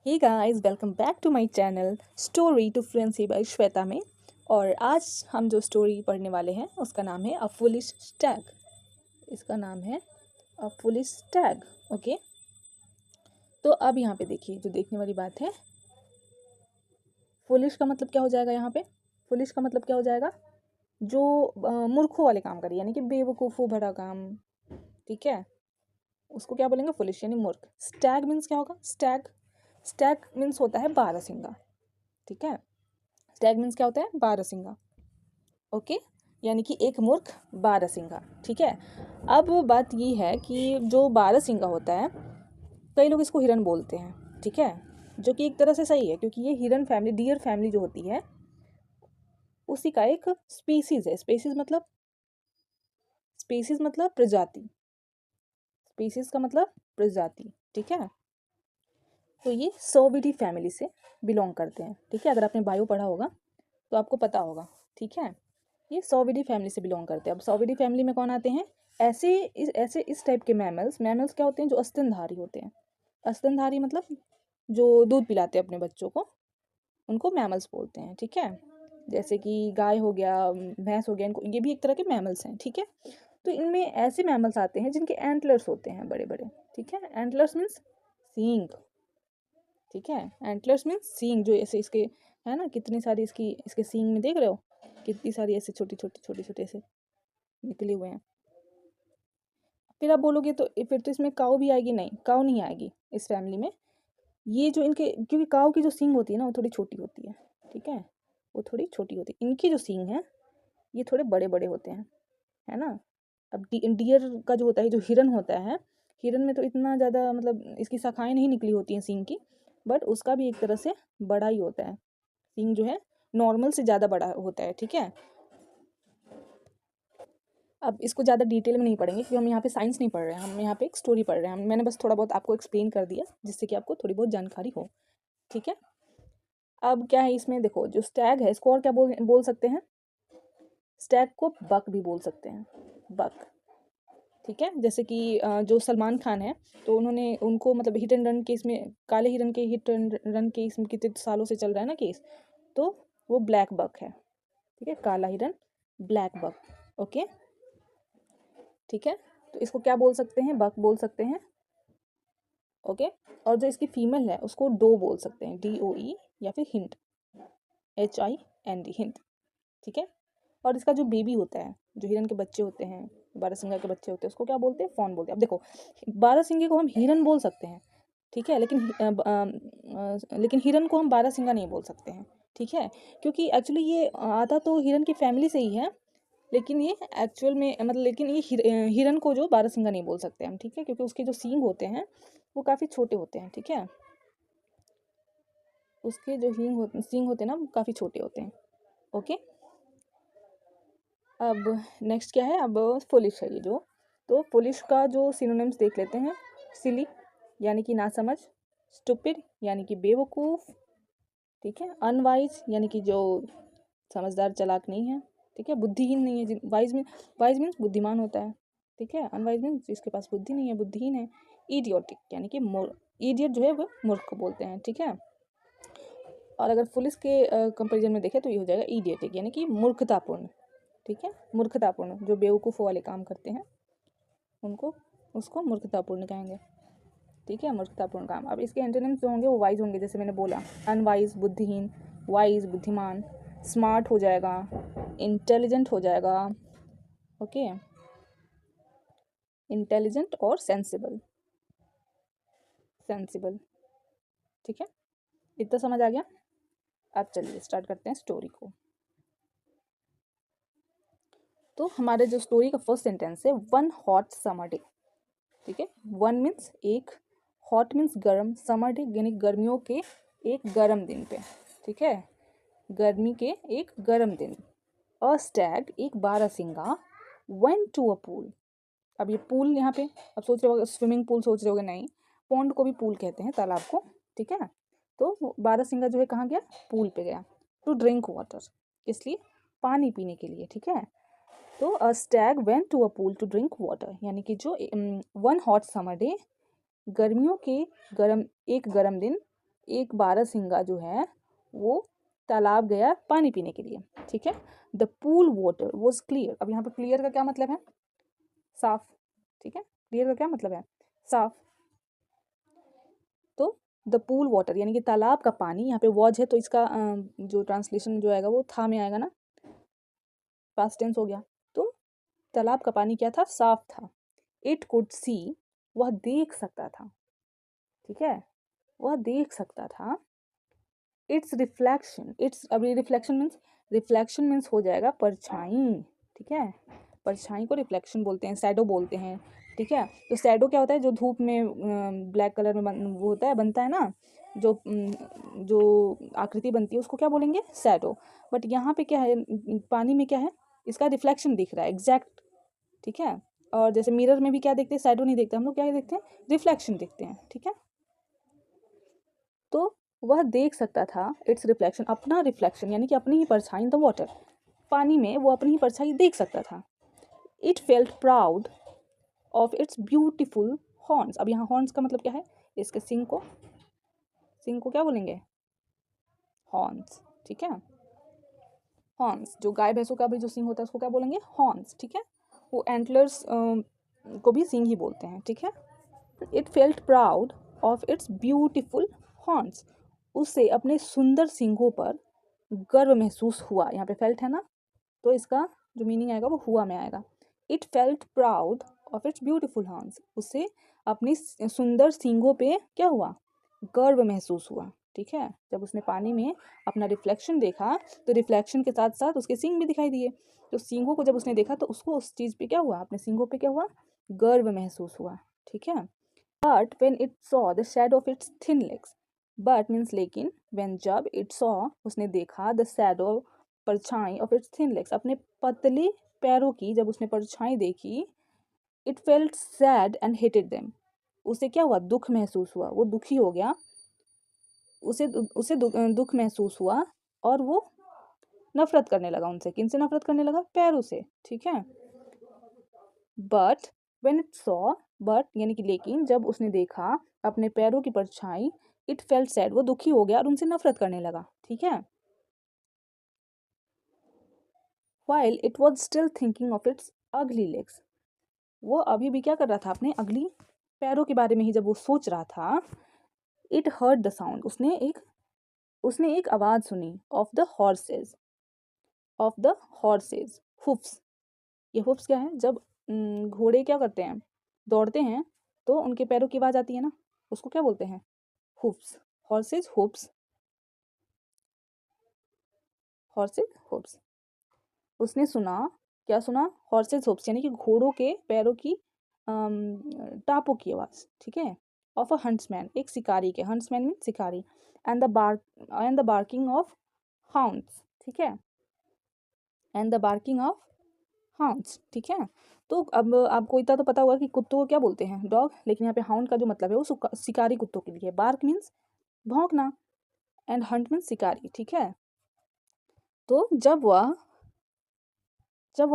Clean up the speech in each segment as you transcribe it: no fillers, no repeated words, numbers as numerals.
Hey guys, welcome back to my channel story to fluency by Shweta में। और आज हम जो स्टोरी पढ़ने वाले हैं उसका नाम है अ फुलिश स्टैग। इसका नाम है अ फुलिश स्टैग। ओके, तो अब यहाँ पे देखिए, जो देखने वाली बात है, फुलिश का मतलब क्या हो जाएगा। यहाँ पे फुलिश का मतलब क्या हो जाएगा, जो मूर्खों वाले काम करे, यानी कि बेवकूफ़ों भरा काम। ठीक है, उसको क्या बोलेंगे, फुलिश यानी मूर्ख। स्टैग मीन्स क्या होगा, स्टैग मीन्स होता है बारहसिंगा। ठीक है, स्टैग मीन्स क्या होता है, बारहसिंगा। ओके, यानी कि एक मूर्ख बारहसिंगा। ठीक है, अब बात ये है कि जो बारहसिंगा होता है, कई लोग इसको हिरन बोलते हैं। ठीक है, जो कि एक तरह से सही है, क्योंकि ये हिरन फैमिली, डियर फैमिली जो होती है, उसी का एक स्पीसीज है। स्पीसीज मतलब प्रजाति। स्पीसीज का मतलब प्रजाति। ठीक है, तो ये सोविडी फैमिली से बिलोंग करते हैं। ठीक है, अगर आपने बायो पढ़ा होगा तो आपको पता होगा। ठीक है, ये सॉविडी फैमिली से बिलोंग करते हैं। अब सॉविडी फैमिली में कौन आते हैं, इस टाइप के मैमल्स क्या होते हैं, जो स्तनधारी होते हैं। स्तनधारी मतलब जो दूध पिलाते हैं अपने बच्चों को, उनको मैमल्स बोलते हैं। ठीक है, जैसे कि गाय हो गया, भैंस हो गया, इनको, ये भी एक तरह के मैमल्स हैं। ठीक है, तो इनमें ऐसे मैमल्स आते हैं जिनके एंटलर्स होते हैं बड़े बड़े। ठीक है, एंटलर्स मीन्स सींग। ठीक है, एंटलर्स मीन्स सींग, जो ऐसे इसके है ना, कितनी सारी इसके सींग में देख रहे हो, कितनी सारी ऐसे छोटे छोटे ऐसे निकले हुए हैं। फिर आप बोलोगे तो फिर तो इसमें काऊ भी आएगी, नहीं, काऊ नहीं आएगी इस फैमिली में। ये जो इनके, क्योंकि काऊ की जो सींग होती है ना, वो थोड़ी छोटी होती है। ठीक है, वो थोड़ी छोटी होती है। इनकी जो सींग है, ये थोड़े बड़े बड़े होते हैं, है ना। अब डियर का जो होता है, जो हिरन होता है, हिरन में तो इतना ज़्यादा मतलब इसकी शाखाएं नहीं निकली होती हैं सींग की, बट उसका भी एक तरह से बड़ा ही होता है। सींग जो है नॉर्मल से ज़्यादा बड़ा होता है। ठीक है, अब इसको ज़्यादा डिटेल में नहीं पढ़ेंगे, क्योंकि हम यहाँ पे साइंस नहीं पढ़ रहे हैं, हम यहाँ पे एक स्टोरी पढ़ रहे हैं। मैंने बस थोड़ा बहुत आपको एक्सप्लेन कर दिया, जिससे कि आपको थोड़ी बहुत जानकारी हो। ठीक है, अब क्या है इसमें, देखो, जो स्टैग है, इसको और क्या बोल सकते हैं, स्टैग को बक भी बोल सकते हैं, बक। ठीक है, जैसे कि जो सलमान खान है, तो उन्होंने उनको मतलब हिट एंड रन केस में, काले हिरन के हिट एंड रन केस में कितने सालों से चल रहा है ना केस, तो वो ब्लैक बक है। ठीक है, काला हिरन, ब्लैक बक। ओके, ठीक है, तो इसको क्या बोल सकते हैं, बक बोल सकते हैं। ओके, और जो इसकी फीमेल है उसको डो बोल सकते हैं, DOE, या फिर हिंट, HIND, हिंट। ठीक है, और इसका जो बेबी होता है, जो हिरन के बच्चे होते हैं, बारहसिंगा के बच्चे होते हैं, उसको क्या बोलते हैं, फॉन बोलते हैं। अब देखो, बारहसिंगे को हम हिरन बोल सकते हैं। ठीक है, लेकिन हिरन को हम बारहसिंगा नहीं बोल सकते हैं। ठीक है, क्योंकि एक्चुअली ये आता तो हिरन की फैमिली से ही है, लेकिन ये एक्चुअल में मतलब, लेकिन ये हिरन को जो बारहसिंगा नहीं बोल सकते हम। ठीक है, क्योंकि उसके जो सींग होते हैं वो काफ़ी छोटे होते हैं। ठीक है, उसके जो सींग होते हैं ना, वो काफ़ी छोटे होते हैं। ओके, अब नेक्स्ट क्या है, अब फुलिश है ये जो, तो फुलिश का जो सिनोनिम्स देख लेते हैं। सिली यानी कि नासमझ, स्टूपिड यानी कि बेवकूफ़, ठीक है, अनवाइज यानी कि जो समझदार चालाक नहीं है। ठीक है, बुद्धिहीन नहीं है, वाइज मीन्स बुद्धिमान होता है। ठीक है, अनवाइज मीन्स जिसके पास बुद्धि नहीं है, बुद्धिहीन है। इडियोटिक यानी कि इडियट जो है वो मूर्ख को बोलते हैं। ठीक है, और अगर फुलिश के कंपेरिजन में देखें तो ये हो जाएगा इडियटिक, यानी कि मूर्खतापूर्ण। ठीक है, मूर्खतापूर्ण, जो बेवकूफ़ वाले काम करते हैं उनको, उसको मूर्खतापूर्ण कहेंगे। ठीक है, मूर्खतापूर्ण काम। अब इसके एंटोनिम्स जो होंगे वो वाइज होंगे, जैसे मैंने बोला, अनवाइज बुद्धिहीन, वाइज बुद्धिमान, स्मार्ट हो जाएगा, इंटेलिजेंट हो जाएगा। ओके, इंटेलिजेंट और सेंसिबल। ठीक है, इतना समझ आ गया। अब चलिए स्टार्ट करते हैं स्टोरी को। तो हमारे जो स्टोरी का फर्स्ट सेंटेंस है, वन हॉट समर डे। ठीक है, वन मीन्स एक, हॉट मीन्स गर्म, समर डे यानी गर्मियों के एक गर्म दिन पे। ठीक है, गर्मी के एक गर्म दिन, अ स्टैग एक बारहसिंगा वेंट टू अ पूल। अब ये पूल यहाँ पे, अब सोच रहे होगे स्विमिंग पूल, सोच रहे होगे, नहीं, पॉन्ड को भी पूल कहते हैं, तालाब को। ठीक है, तो बारहसिंगा जो है कहाँ गया, पूल पे गया, टू ड्रिंक वाटर, इसलिए पानी पीने के लिए। ठीक है, तो a stag went to a pool to drink water, यानी कि जो वन हॉट समर डे, गर्मियों के एक गर्म दिन, एक बारहसिंगा जो है वो तालाब गया पानी पीने के लिए, ठीक है। The pool water was clear. अब यहाँ पे क्लियर का क्या मतलब है? साफ, ठीक है। क्लियर का क्या मतलब है? साफ। तो द पूल वाटर यानी कि तालाब का पानी, यहाँ पे वॉज है तो इसका जो ट्रांसलेशन जो आएगा वो था में आएगा ना, पास्ट टेंस हो गया। तो तालाब का पानी क्या था? साफ था। इट कुड सी, वह देख सकता था, ठीक है, वह देख सकता था। इट्स रिफ्लेक्शन, इट्स, अभी रिफ्लेक्शन मीन्स हो जाएगा परछाई, ठीक है। परछाई को रिफ्लेक्शन बोलते हैं, शैडो बोलते हैं, ठीक है। तो शैडो क्या होता है? जो धूप में ब्लैक कलर में वो होता है, बनता है ना, जो आकृति बनती है उसको क्या बोलेंगे? शैडो। बट यहाँ पे क्या है, पानी में क्या है? इसका रिफ्लेक्शन दिख रहा है एग्जैक्ट, ठीक है। और जैसे मिरर में भी क्या देखते हैं? शैडो नहीं देखते हम लोग, क्या देखते हैं? रिफ्लेक्शन देखते हैं, ठीक है। तो वह देख सकता था, इट्स रिफ्लेक्शन, अपना रिफ्लेक्शन यानी कि अपनी ही परछाई इन द वाटर, पानी में वो अपनी ही परछाई देख सकता था। It felt proud of its beautiful horns. अब यहाँ हॉर्न्स का मतलब क्या है? इसके सिंग को क्या बोलेंगे? हॉर्न्स, ठीक है। हॉर्न्स, जो गाय भैंसों का भी जो सिंग होता है उसको क्या बोलेंगे? हॉर्न्स, ठीक है। वो एंटलर्स को भी सिंग ही बोलते हैं, ठीक है। It felt proud of its beautiful horns. उसे अपने सुंदर सींगों पर गर्व महसूस हुआ। यहाँ पे फेल्ट है ना, तो इसका जो मीनिंग आएगा वो हुआ में आएगा। It felt proud of its beautiful horns. उसे अपनी सुंदर सींगों पे क्या हुआ? गर्व महसूस हुआ, ठीक है। जब उसने पानी में अपना रिफ्लेक्शन देखा तो रिफ्लेक्शन के साथ साथ उसके सींग भी दिखाई दिए। तो सींगों को जब उसने देखा तो उसको उस चीज़ पे क्या हुआ? अपने सींगों पे क्या हुआ? गर्व महसूस हुआ, ठीक है। But when it saw the shadow of its thin legs, but means लेकिन, when जब it saw उसने देखा the shadow परछाई of its thin legs अपने पतले पैरों की, जब उसने परछाई देखी, it felt sad and hated them, उसे क्या हुआ? दुख महसूस हुआ, वो दुखी हो गया, उसे दुख महसूस हुआ और वो नफरत करने लगा उनसे। किन से नफरत करने लगा? पैरों से, ठीक है। But when it saw, but यानी कि लेकिन, जब उसने देखा अपने पैरों की परछाई, इट फेल्ट सैड, वो दुखी हो गया और उनसे नफरत करने लगा, ठीक है। While it was still thinking of its अगली लेग्स, वो अभी भी क्या कर रहा था? अपने अगली पैरों के बारे में ही जब वो सोच रहा था, इट हर्ड द साउंड, उसने एक आवाज़ सुनी, ऑफ द हॉर्सेज, हुफ्स। ये हुफ्स क्या है? जब घोड़े क्या करते हैं? दौड़ते हैं तो उनके पैरों की आवाज़ आती है ना, उसको क्या बोलते हैं? Hoofs. Horses hoofs, horses hoofs. उसने सुना, क्या सुना? हॉर्सेज हुफ्स यानी कि घोड़ों के पैरों की टापों की आवाज़, ठीक है। ऑफ अ हंट्समैन, एक शिकारी के, हंट्समैन मीन शिकारी। And the barking of hounds, ठीक है। And the barking of hounds, ठीक है। तो अब आपको इतना तो पता होगा कि कुत्तों को क्या बोलते हैं? डॉग। लेकिन यहाँ पे हाउंड का जो मतलब है वो शिकारी कुत्तों के लिए। बार्क मीन्स भौंकना एंड हंट मीन्स शिकारी, ठीक है। तो जब वह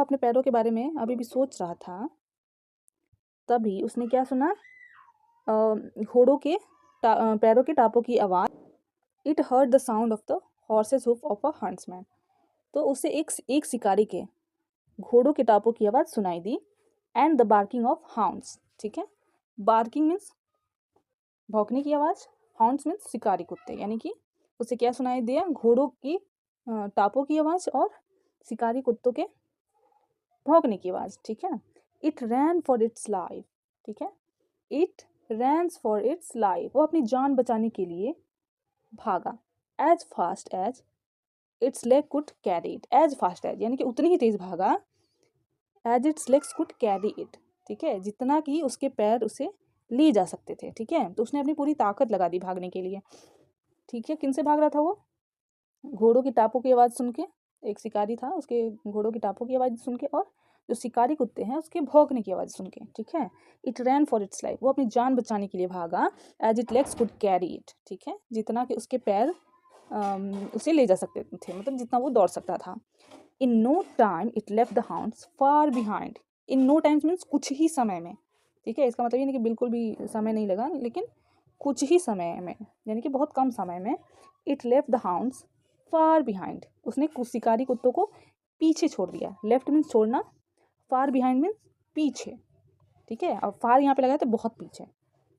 अपने पैरों के बारे में अभी भी सोच रहा था, तभी उसने क्या सुना? घोड़ों के पैरों के टापों की आवाज़। It heard the sound of the horses HUF of a huntsman, तो उसे एक शिकारी के घोड़ों के टापों की आवाज़ सुनाई दी। And the barking of hounds, ठीक है। बार्किंग मीन्स भौंकने की आवाज़, हाउंड्स मीन्स शिकारी कुत्ते, यानी कि उसे क्या सुनाई दिया? घोड़ों की टापों की आवाज़ और शिकारी कुत्तों के भौंकने की आवाज़, ठीक है। It ran for its life, ठीक है। It runs for its life, वो अपनी जान बचाने के लिए भागा। As fast as its leg could carry it, as fast as यानी कि उतनी ही तेज भागा, as its legs could carry it, ठीक है, जितना कि उसके पैर उसे ले जा सकते थे, ठीक है। तो उसने अपनी पूरी ताकत लगा दी भागने के लिए, ठीक है। किन से भाग रहा था वो? घोड़ों की टापों की आवाज़ सुन के, एक शिकारी था उसके घोड़ों की टापों की आवाज़ सुन के, और जो शिकारी कुत्ते हैं उसके भौंकने की आवाज़ सुन के, ठीक है। It ran for its life, वो अपनी जान बचाने के लिए भागा। As it legs could carry it, ठीक है, जितना कि उसके पैर उसे ले जा सकते थे, मतलब जितना वो दौड़ सकता था। In no time it left the hounds far behind. In no times means कुछ ही समय में, ठीक है। इसका मतलब ये नहीं कि बिल्कुल भी समय नहीं लगा, लेकिन कुछ ही समय में, यानी कि बहुत कम समय में, it left the hounds far behind, उसने कुछ शिकारी कुत्तों को पीछे छोड़ दिया। लेफ्ट मीन्स छोड़ना, फार बिहाइंड मीन्स पीछे, ठीक है। और फार यहाँ पे लगा तो बहुत पीछे,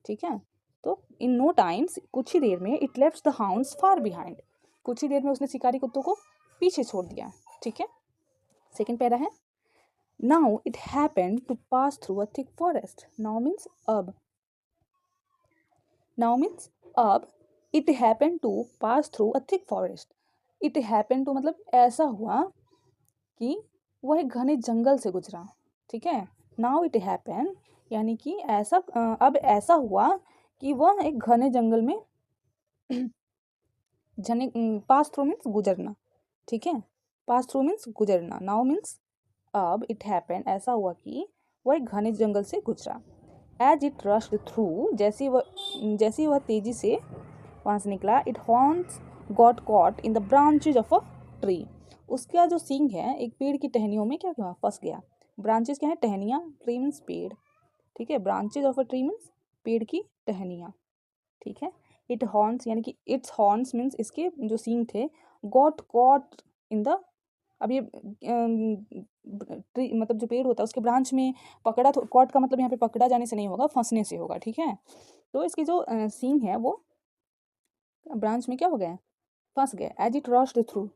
ठीक है। तो इन नो टाइम्स, कुछ ही देर में, it left the hounds far behind, कुछ ही देर में उसने शिकारी कुत्तों को पीछे छोड़ दिया, ठीक है। सेकेंड पैरा है, now it happened to pass through a thick forest. Now means अब, नाउ मीन्स अब, it happened to pass through a thick forest. It happened to मतलब ऐसा हुआ कि वह एक घने जंगल से गुजरा, ठीक है। नाउ इट हैपेंड यानी कि ऐसा, अब ऐसा हुआ कि वह एक घने जंगल में जने, पास थ्रू मीन्स गुजरना, ठीक है। पास थ्रू मीन्स गुजरना। नाउ मीन्स अब, इट हैपेंड ऐसा हुआ कि वह एक घने जंगल से गुजरा। एज इट रश्ड थ्रू, जैसे वह तेजी से वहाँ से निकला, it horns got caught in the branches of a tree, उसका जो सींग है एक पेड़ की टहनियों में क्या हुआ, फंस गया। ब्रांचेज क्या है, टहनियाँ, ट्री मीन्स पेड़, ठीक है। Branches of a tree means पेड़ की टहनियाँ, ठीक है। इट हॉर्न्स यानी कि इट्स हॉर्न्स मीन्स इसके जो सींग थे, गॉट कॉट इन द, अब ये ट्री मतलब जो पेड़ होता है उसके ब्रांच में पकड़ा, तो कॉट का मतलब यहाँ पे पकड़ा जाने से नहीं होगा, फंसने से होगा, ठीक है। तो इसकी जो सींग है वो ब्रांच में क्या हो गया, फंस गया। एज इट रश्ड थ्रू,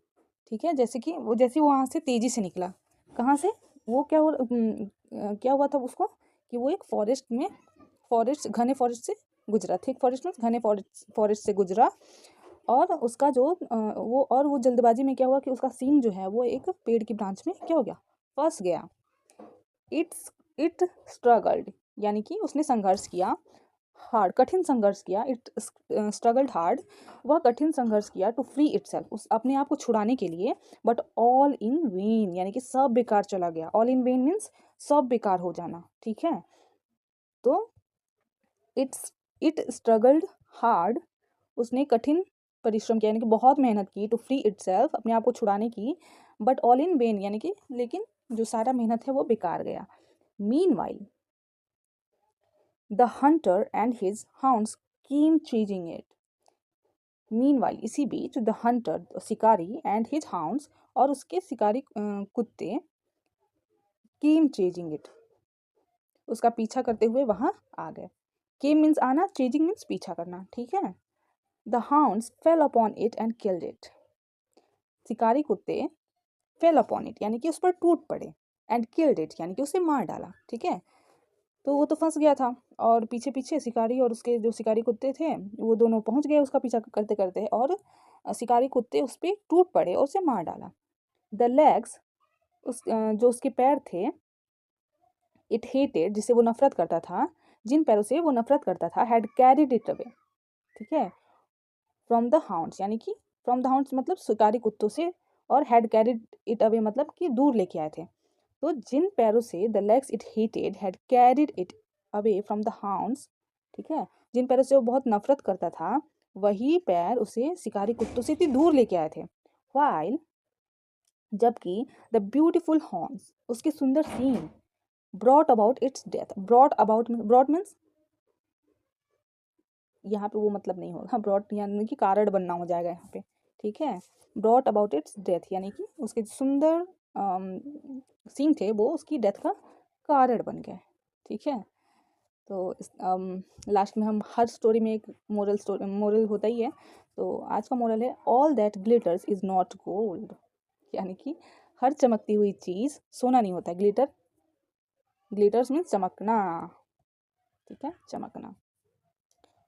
ठीक है, जैसे वो वहाँ से तेजी से निकला। कहाँ से, वो क्या हुआ था उसको कि वो एक फॉरेस्ट घने फॉरेस्ट से गुजरा। थिक फॉरेस्ट में घने फॉरेस्ट से गुजरा, और उसका जो वो जल्दबाजी में क्या हुआ कि उसका सींग जो है वो एक पेड़ की ब्रांच में क्या हो गया, फंस गया। इट स्ट्रगल्ड यानी कि उसने संघर्ष किया, हार्ड कठिन संघर्ष किया। इट स्ट्रगल्ड हार्ड, वह कठिन संघर्ष किया, टू फ्री इटसेल्फ, उस अपने आप को छुड़ाने के लिए। बट ऑल इन वेन यानी कि सब बेकार चला गया। ऑल इन वेन मीन्स सब बेकार हो जाना, ठीक है। तो इट स्ट्रगल्ड हार्ड, उसने कठिन परिश्रम किया यानी कि बहुत मेहनत की, टू फ्री इटसेल्फ, अपने आप को छुड़ाने की। बट ऑल इन वेन यानी कि लेकिन जो सारा मेहनत है वो बेकार गया। Meanwhile the hunter and his hounds came chasing it. Meanwhile इसी बीच, द हंटर शिकारी, एंड हिज हाउंड्स और उसके शिकारी कुत्ते, कीम चेजिंग इट उसका पीछा करते हुए वहां आ गए। केम मीन्स आना, चेजिंग मीन्स पीछा करना, ठीक है। The hounds fail upon it and killed it, शिकारी कुत्ते फेल अपॉन इट यानी कि उस पर टूट पड़े, एंड किल्ड इट यानी कि उसे मार डाला, ठीक है। तो वो तो फंस गया था, और पीछे पीछे शिकारी और उसके जो शिकारी कुत्ते थे वो दोनों पहुंच गए उसका पीछा करते करते, और शिकारी कुत्ते उस पर टूट पड़े और उसे मार डाला। द लेग्स जो उसके पैर थे, इट हेटेड जिससे वो नफरत करता था, जिन पैरों से वो नफरत करता था, हैड कैरिड इट अवे, ठीक है, फ्रॉम द हाउंड्स यानी कि फ्रॉम द हाउंड्स मतलब शिकारी कुत्तों से, और हैड कैरिड इट अवे मतलब कि दूर लेके आए थे। तो जिन पैरों से, the legs it hated had carried it away from the hounds, ठीक है, जिन पैरों से वो बहुत नफरत करता था वही पैर उसे शिकारी कुत्तों से इतनी दूर लेके आए थे। वाइल जबकि द ब्यूटिफुल हॉर्न्स उसके सुंदर सींग, brought about its death, brought means यहाँ पे वो मतलब नहीं होगा, ब्रॉट यानी कि कारण बनना हो जाएगा यहाँ पे, ठीक है। ब्रॉट अबाउट इट्स डेथ यानी कि उसके सुंदर सीन थे वो उसकी डेथ का कारण बन गए, ठीक है। तो लास्ट में हम हर स्टोरी में एक मोरल होता ही है। तो आज का मोरल है, all that glitters is not gold, यानी कि हर चमकती हुई चीज़ सोना नहीं होता। ग्लिटर्स मीन्स चमकना, ठीक है, चमकना।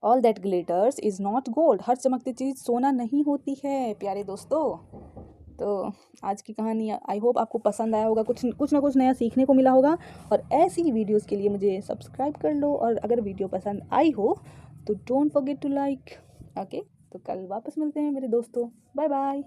All that glitters is not gold, हर चमकती चीज़ सोना नहीं होती है प्यारे दोस्तों। तो आज की कहानी आई होप आपको पसंद आया होगा, कुछ ना कुछ नया सीखने को मिला होगा। और ऐसी ही वीडियोस के लिए मुझे सब्सक्राइब कर लो, और अगर वीडियो पसंद आई हो तो don't forget to like. Okay, तो कल वापस मिलते हैं मेरे दोस्तों, बाय बाय।